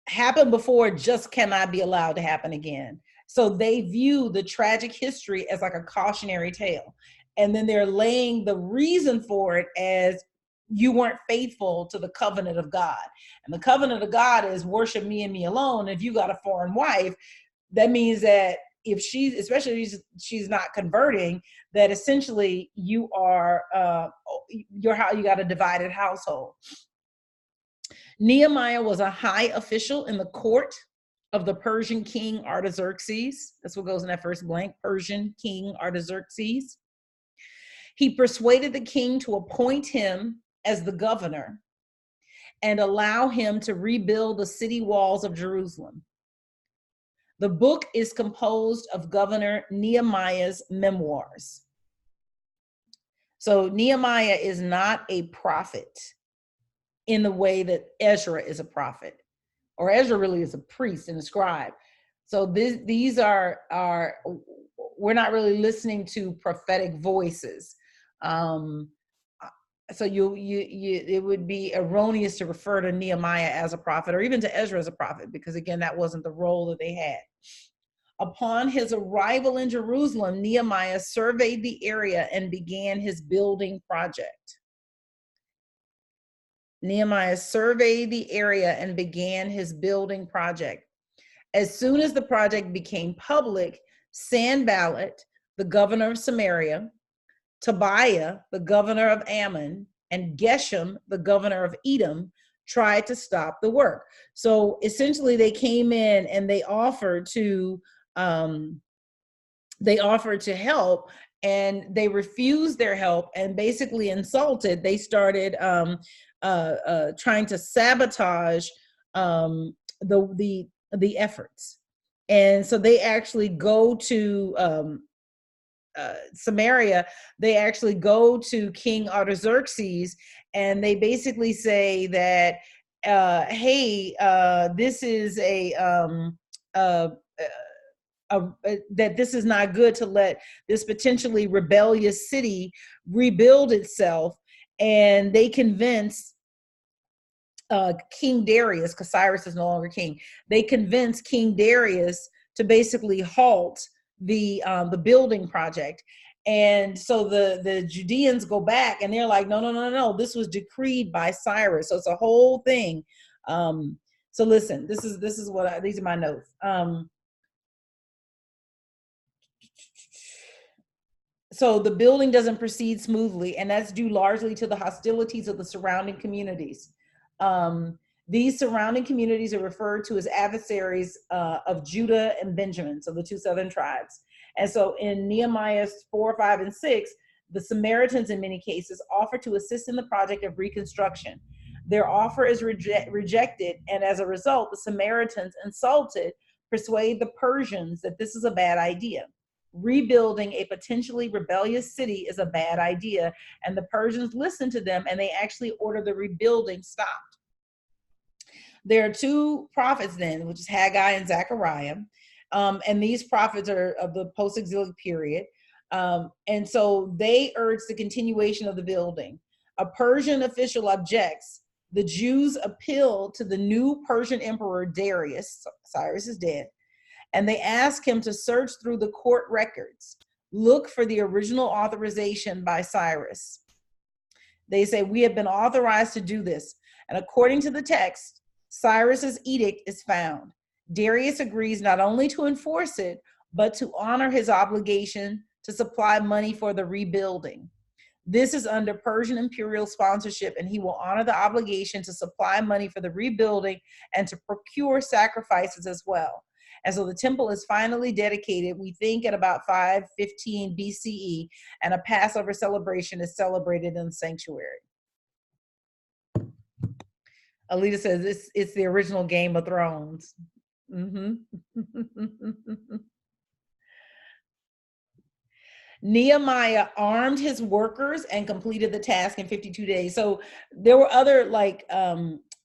happened before just cannot be allowed to happen again. So they view the tragic history as like a cautionary tale. And then they're laying the reason for it as, you weren't faithful to the covenant of God. And the covenant of God is worship me and me alone. If you got a foreign wife, that means that if she's not converting, that essentially you got a divided household. Nehemiah was a high official in the court of the Persian king Artaxerxes. That's what goes in that first blank, Persian king Artaxerxes. He persuaded the king to appoint him as the governor and allow him to rebuild the city walls of Jerusalem. The book is composed of Governor Nehemiah's memoirs. So Nehemiah is not a prophet in the way that Ezra is a prophet, or Ezra really is a priest and a scribe. So these are we're not really listening to prophetic voices. So it would be erroneous to refer to Nehemiah as a prophet, or even to Ezra as a prophet, because again, that wasn't the role that they had. Upon his arrival in Jerusalem, Nehemiah surveyed the area and began his building project. Nehemiah surveyed the area and began his building project. As soon as the project became public, Sanballat, the governor of Samaria, Tobiah, the governor of Ammon, and Geshem, the governor of Edom, tried to stop the work. So essentially, they came in and they offered to help, and they refused their help and basically insulted. They started trying to sabotage the efforts, and so they actually go to Samaria. They actually go to King Artaxerxes, and they basically say that, hey, this is that this is not good to let this potentially rebellious city rebuild itself. And they convince King Darius, because Cyrus is no longer king, they convince King Darius to basically halt the building project. And so the Judeans go back and they're like, no, this was decreed by Cyrus. So it's a whole thing. So listen, this is what these are my notes. So the building doesn't proceed smoothly, and that's due largely to the hostilities of the surrounding communities. These surrounding communities are referred to as adversaries of Judah and Benjamin, so the two southern tribes. And so in Nehemiah 4, 5, and 6, the Samaritans in many cases offer to assist in the project of reconstruction. Their offer is rejected, and as a result, the Samaritans, insulted, persuade the Persians that this is a bad idea. Rebuilding a potentially rebellious city is a bad idea, and the Persians listened to them, and they actually ordered the rebuilding stopped. There are two prophets then, which is Haggai and Zechariah, and these prophets are of the post-exilic period, and so they urge the continuation of the building. A Persian official objects. The Jews appeal to the new Persian emperor Darius. Cyrus is dead. And they ask him to search through the court records, look for the original authorization by Cyrus. They say, we have been authorized to do this. And according to the text, Cyrus's edict is found. Darius agrees not only to enforce it, but to honor his obligation to supply money for the rebuilding. This is under Persian imperial sponsorship, and he will honor the obligation to supply money for the rebuilding and to procure sacrifices as well. And so the temple is finally dedicated, we think, at about 515 BCE, and a Passover celebration is celebrated in the sanctuary. Alita says it's the original Game of Thrones. Nehemiah armed his workers and completed the task in 52 days. So there were other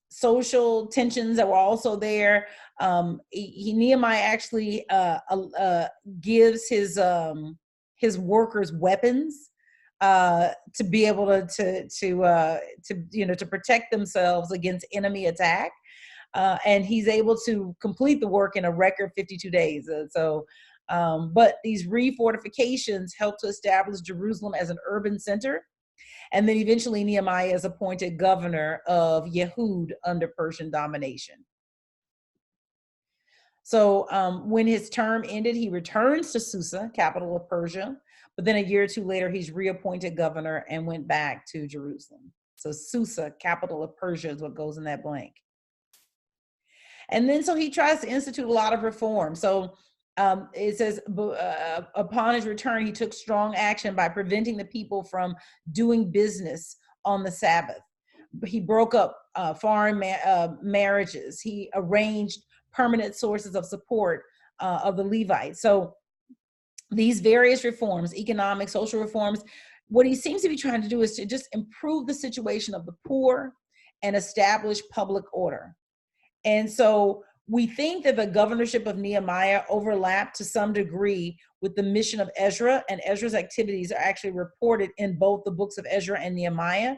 social tensions that were also there. Nehemiah actually gives his workers weapons to be able to protect themselves against enemy attack, and he's able to complete the work in a record 52 days. But these refortifications helped to establish Jerusalem as an urban center. And then eventually Nehemiah is appointed governor of Yehud under Persian domination. So when his term ended, he returns to Susa, capital of Persia. But then a year or two later, he's reappointed governor and went back to Jerusalem. So Susa, capital of Persia, is what goes in that blank. And then so he tries to institute a lot of reform. So it says, upon his return, he took strong action by preventing the people from doing business on the Sabbath. He broke up foreign marriages. He arranged permanent sources of support of the Levites. So these various reforms, economic, social reforms, what he seems to be trying to do is to just improve the situation of the poor and establish public order. And so We think that the governorship of Nehemiah overlapped to some degree with the mission of Ezra, and Ezra's activities are actually reported in both the books of Ezra and Nehemiah.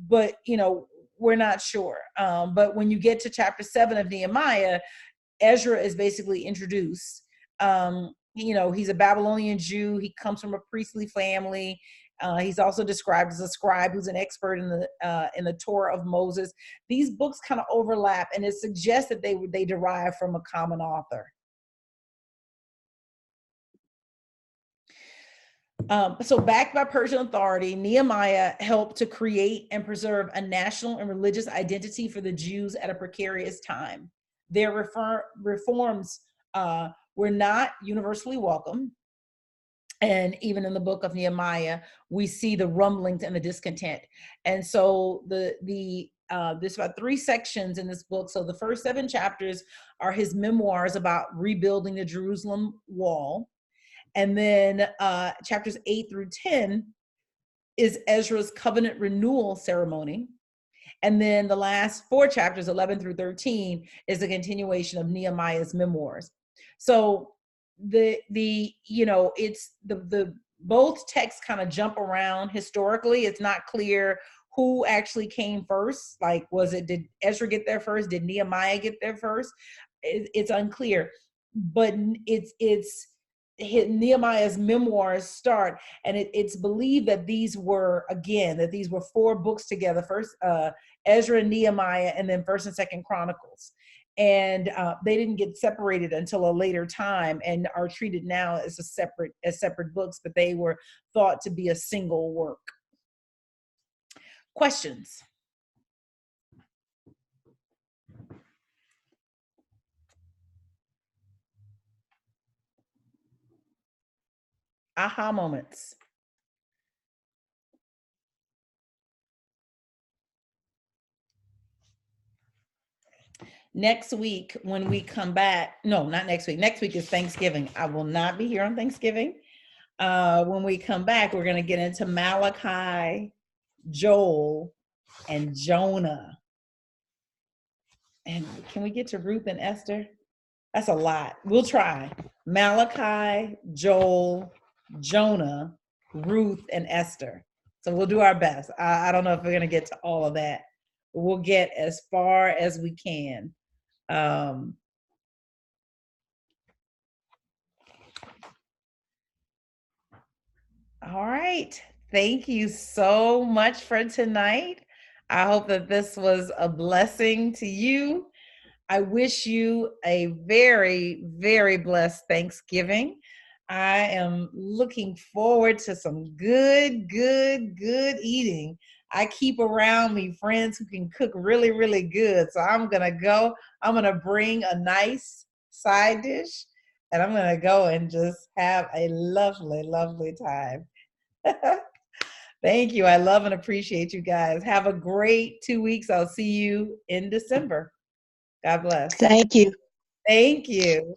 But, you know, we're not sure. But when you get to chapter 7 of Nehemiah, Ezra is basically introduced. You know, he's a Babylonian Jew. He comes from a priestly family. He's also described as a scribe who's an expert in the Torah of Moses. These books kind of overlap, and it suggests that they derive from a common author. So backed by Persian authority, Nehemiah helped to create and preserve a national and religious identity for the Jews at a precarious time. Their reforms were not universally welcome. And even in the book of Nehemiah, we see the rumblings and the discontent. And so there's about 3 sections in this book. So the first 7 chapters are his memoirs about rebuilding the Jerusalem wall. And then chapters 8 through 10 is Ezra's covenant renewal ceremony. And then the last 4 chapters, 11 through 13, is a continuation of Nehemiah's memoirs. So you know, it's the both texts kind of jump around historically. It's not clear who actually came first. Like, did Ezra get there first? Did Nehemiah get there first? It's unclear, but it's Nehemiah's memoirs start, and it's believed that these were 4 books together: first Ezra and Nehemiah, and then 1st and 2nd Chronicles. And they didn't get separated until a later time, and are treated now as separate books, but they were thought to be a single work. Questions? Aha moments. Next week, when we come back, no, not next week. Next week is Thanksgiving. I will not be here on Thanksgiving. When we come back, we're going to get into Malachi, Joel, and Jonah. And can we get to Ruth and Esther? That's a lot. We'll try. Malachi, Joel, Jonah, Ruth, and Esther. So we'll do our best. I don't know if we're going to get to all of that, but we'll get as far as we can. All right. Thank you so much for tonight. I hope that this was a blessing to you. I wish you a very, very blessed Thanksgiving. I am looking forward to some good eating. I keep around me friends who can cook really, really good. So I'm going to bring a nice side dish, and I'm going to go and just have a lovely, lovely time. Thank you. I love and appreciate you guys. Have a great 2 weeks. I'll see you in December. God bless. Thank you. Thank you.